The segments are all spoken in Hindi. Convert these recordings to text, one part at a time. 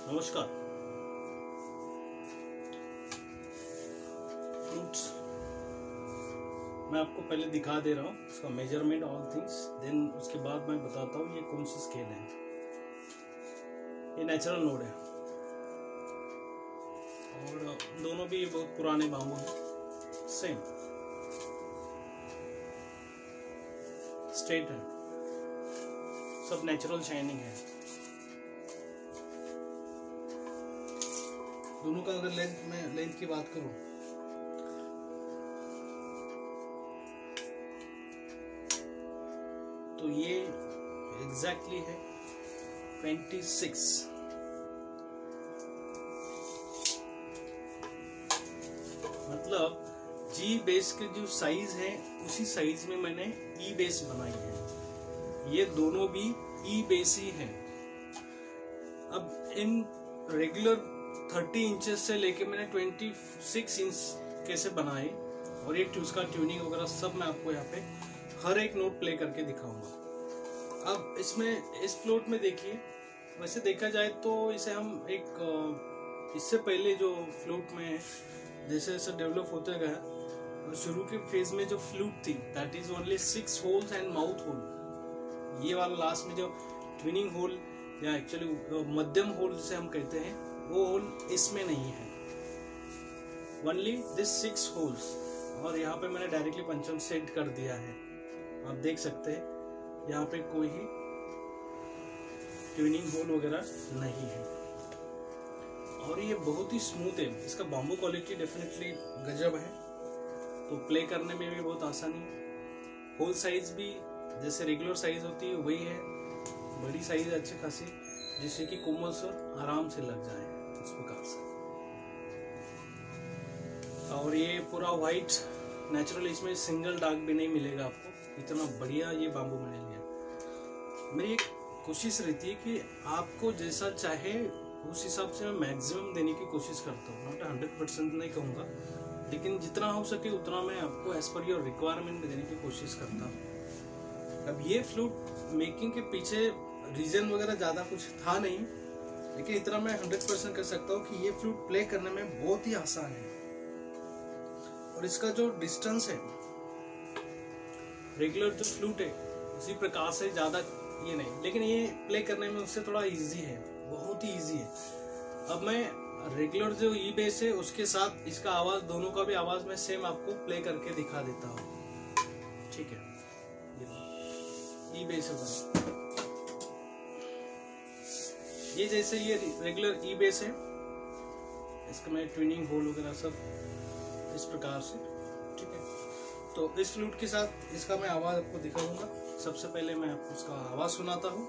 नमस्कार। फ्रूट्स मैं आपको पहले दिखा दे रहा हूँ उसका मेजरमेंट ऑल थिंग्स, देन उसके बाद मैं बताता हूँ ये कौन सी स्केल है। ये नेचुरल नोड है और दोनों भी बहुत पुराने बाम्बू हैं, सेम स्ट्रेट है, सब नेचुरल शाइनिंग है। दोनों का अगर लेंथ की बात करूं तो ये एग्जैक्टली है 26। मतलब जी बेस के जो साइज है उसी साइज में मैंने ई बेस बनाई है। ये दोनों भी ई बेस ही है। अब इन रेगुलर 30 इंचेस से लेके मैंने 26 इंच कैसे बनाए और ये उसका ट्यूनिंग वगैरह सब मैं आपको यहाँ पे हर एक नोट प्ले करके दिखाऊंगा। अब इसमें इस फ्लूट में देखिए, वैसे देखा जाए तो इसे हम एक इससे पहले जो फ्लूट में जैसे जैसे डेवलप होते गया और शुरू के फेज में जो फ्लूट थी that is only 6 holes and mouth hole. ये वाला लास्ट में जो ट्विनिंग होल या एक्चुअली मध्यम होल जिसे हम कहते हैं वो होल इसमें नहीं है, ओनली दिस 6 होल्स। और यहाँ पे मैंने डायरेक्टली पंचम सेट कर दिया है, आप देख सकते हैं यहाँ पे कोई ही ट्यूनिंग होल वगैरह नहीं है और ये बहुत ही स्मूथ है। इसका बाम्बू क्वालिटी डेफिनेटली गजब है, तो प्ले करने में भी बहुत आसानी है। होल साइज भी जैसे रेगुलर साइज होती है वही है, बड़ी साइज अच्छी खासी, जिससे कि कोमल सुर आराम से लग जाए इस प्रकार से। और ये पूरा व्हाइट नेचुरल, इसमें सिंगल डार्क भी नहीं मिलेगा आपको, इतना बढ़िया ये बाम्बू मैंने लिया। मेरी एक कोशिश रहती है कि आपको जैसा चाहे उस हिसाब से मैं मैक्सिमम देने की कोशिश करता हूँ। नॉट 100% नहीं कहूँगा, लेकिन जितना हो सके उतना मैं आपको एज पर योर रिक्वायरमेंट में देने की कोशिश करता हूँ। अब ये फ्लूट मेकिंग के पीछे रीजन वगैरह ज़्यादा कुछ था नहीं, लेकिन इतना मैं 100% कर सकता हूँ कि ये फ्लूट प्ले करने में बहुत ही आसान है। और इसका जो डिस्टेंस है रेगुलर जो फ्लूट है उसी प्रकार से ज़्यादा ये नहीं, लेकिन ये प्ले करने में उससे थोड़ा इजी है, बहुत ही इजी है। अब मैं रेगुलर जो ई बेस है उसके साथ इसका आवाज़, दोनों का भी आवाज़ मैं सेम आपको प्ले करके दिखा देता हूँ, ठीक है। ई बेस है ये, जैसे ये रेगुलर ई बेस है, इसका मैं ट्यूनिंग होल वगैरह सब इस प्रकार से, ठीक है। तो इस फ्लूट के साथ इसका मैं आवाज़ आपको दिखाऊंगा। सबसे पहले मैं आपको उसका आवाज़ सुनाता हूँ।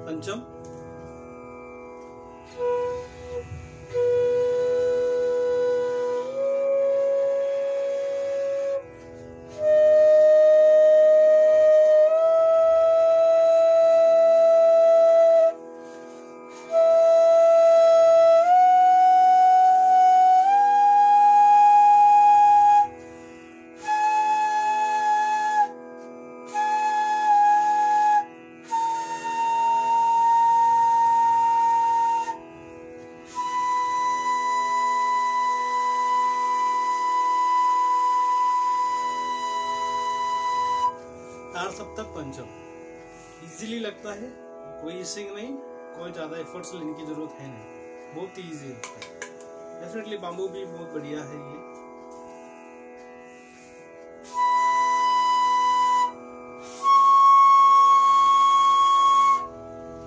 पंचम, तार सप्तक पंचम इजीली लगता है, कोई इसिंग नहीं, कोई ज़्यादा एफर्ट्स लेने की जरूरत है नहीं, बहुत ही ईजी लगता है। डेफिनेटली बाम्बू भी बहुत बढ़िया है ये।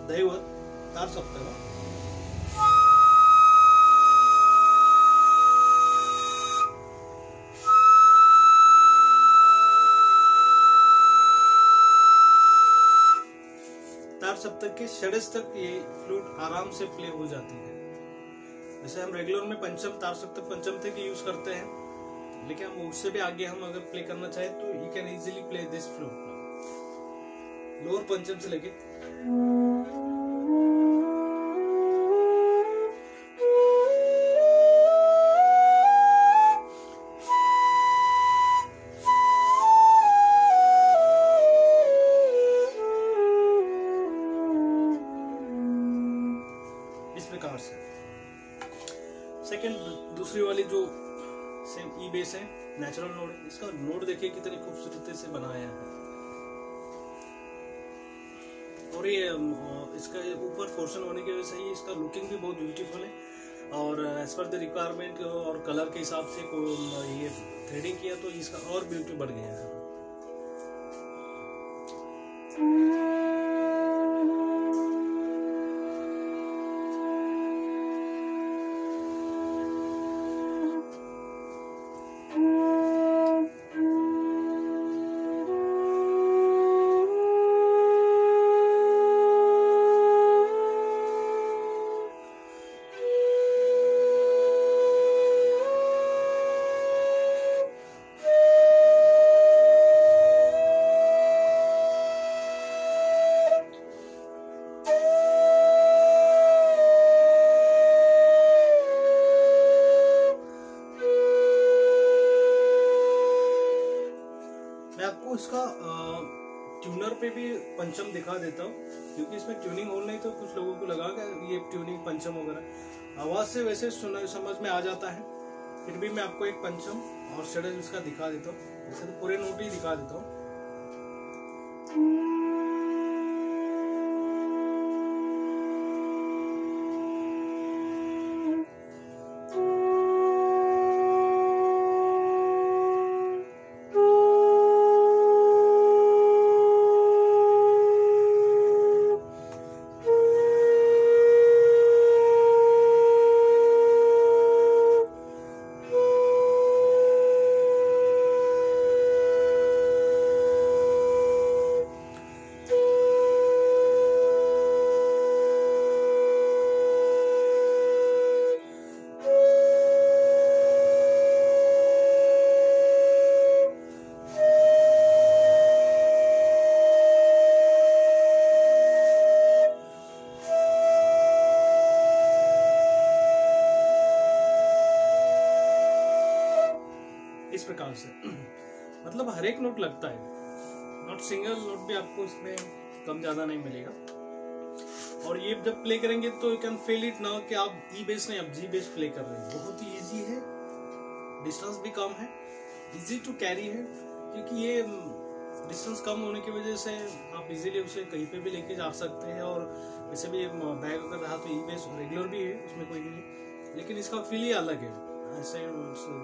दैवत तार सप्तक लेके षड्ज तक ये फ्लूट आराम से प्ले हो जाती है। जैसे हम रेगुलर में पंचम, तार सप्तक, पंचम तक यूज करते हैं, लेकिन हम उससे भी आगे हम अगर प्ले करना चाहे तो you can easily play this flute. Lower पंचम से लेके इस प्रकार से। सेकंड, दूसरी वाली जो सेम ई बेस है, नेचुरल नोड है, इसका नोड देखिए कितनी खूबसूरती से बनाया है। और ये इसका ऊपर पोर्शन होने की वजह से ही इसका लुकिंग भी बहुत ब्यूटीफुल है। और एज पर द रिक्वायरमेंट और कलर के हिसाब से ये थ्रेडिंग किया तो इसका और ब्यूटी बढ़ गया है। आपको इसका ट्यूनर पे भी पंचम दिखा देता हूँ, क्योंकि इसमें ट्यूनिंग हो नहीं तो कुछ लोगों को लगा कि ये ट्यूनिंग पंचम वगैरह आवाज से वैसे समझ में आ जाता है। फिर भी मैं आपको एक पंचम और षड्ज इसका दिखा देता हूँ। वैसे तो पूरे नोट ही दिखा देता हूँ। इस प्रकार से मतलब हर एक नोट लगता है, नॉट सिंगल नोट भी आपको इसमें कम ज्यादा नहीं मिलेगा। और ये जब प्ले करेंगे तो यू कैन फील इट ना कि आप ई बेस नहीं, आप जी बेस प्ले कर रहे हैं। बहुत ही इजी है, डिस्टेंस भी कम है, इजी टू कैरी है, क्योंकि ये डिस्टेंस कम होने की वजह से आप इजीली उसे कहीं पे भी लेके जा सकते हैं। और वैसे भी बैग अगर रहा तो ई बेस रेगुलर भी है, उसमें कोई नहीं, लेकिन इसका फील ही अलग है। ऐसे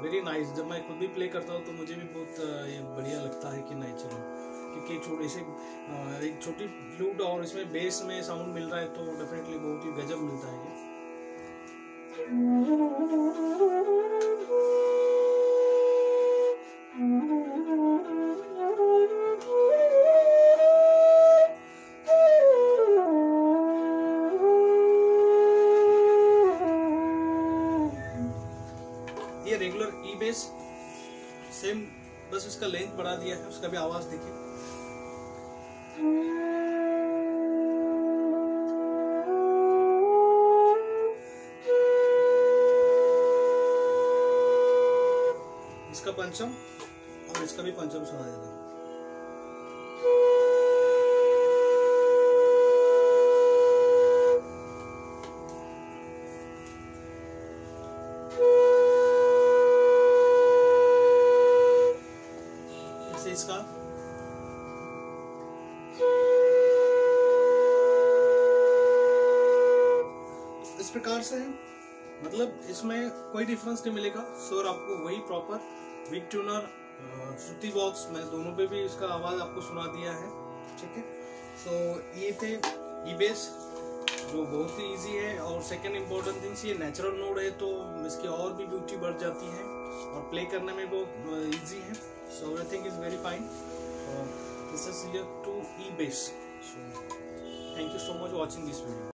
वेरी नाइस। जब मैं खुद भी प्ले करता हूँ तो मुझे भी बहुत ये बढ़िया लगता है कि नहीं चलो, क्योंकि छोटे से एक छोटी फ्लूट और इसमें बेस में साउंड मिल रहा है तो डेफिनेटली बहुत ही गजब मिलता है ये। ये रेगुलर ई बेस सेम, बस इसका लेंथ बढ़ा दिया है। उसका भी आवाज देखिए। इसका पंचम और इसका भी पंचम सुना देता हूं। इसका इस प्रकार से है, मतलब इसमें कोई डिफरेंस नहीं मिलेगा। स्वर आपको वही proper with tuner, Shruti box, मैं दोनों पे भी इसका आवाज आपको सुना दिया है। ठीक है, सो ये थे ई बेस जो बहुत ही इजी है। और सेकंड इम्पोर्टेंट थिंग्स, ये नेचुरल नोड है तो इसकी और भी ब्यूटी बढ़ जाती है और प्ले करने में बहुत इजी है। So everything is very fine. This is here to E-Bass. So thank you. Thank you so much watching this video.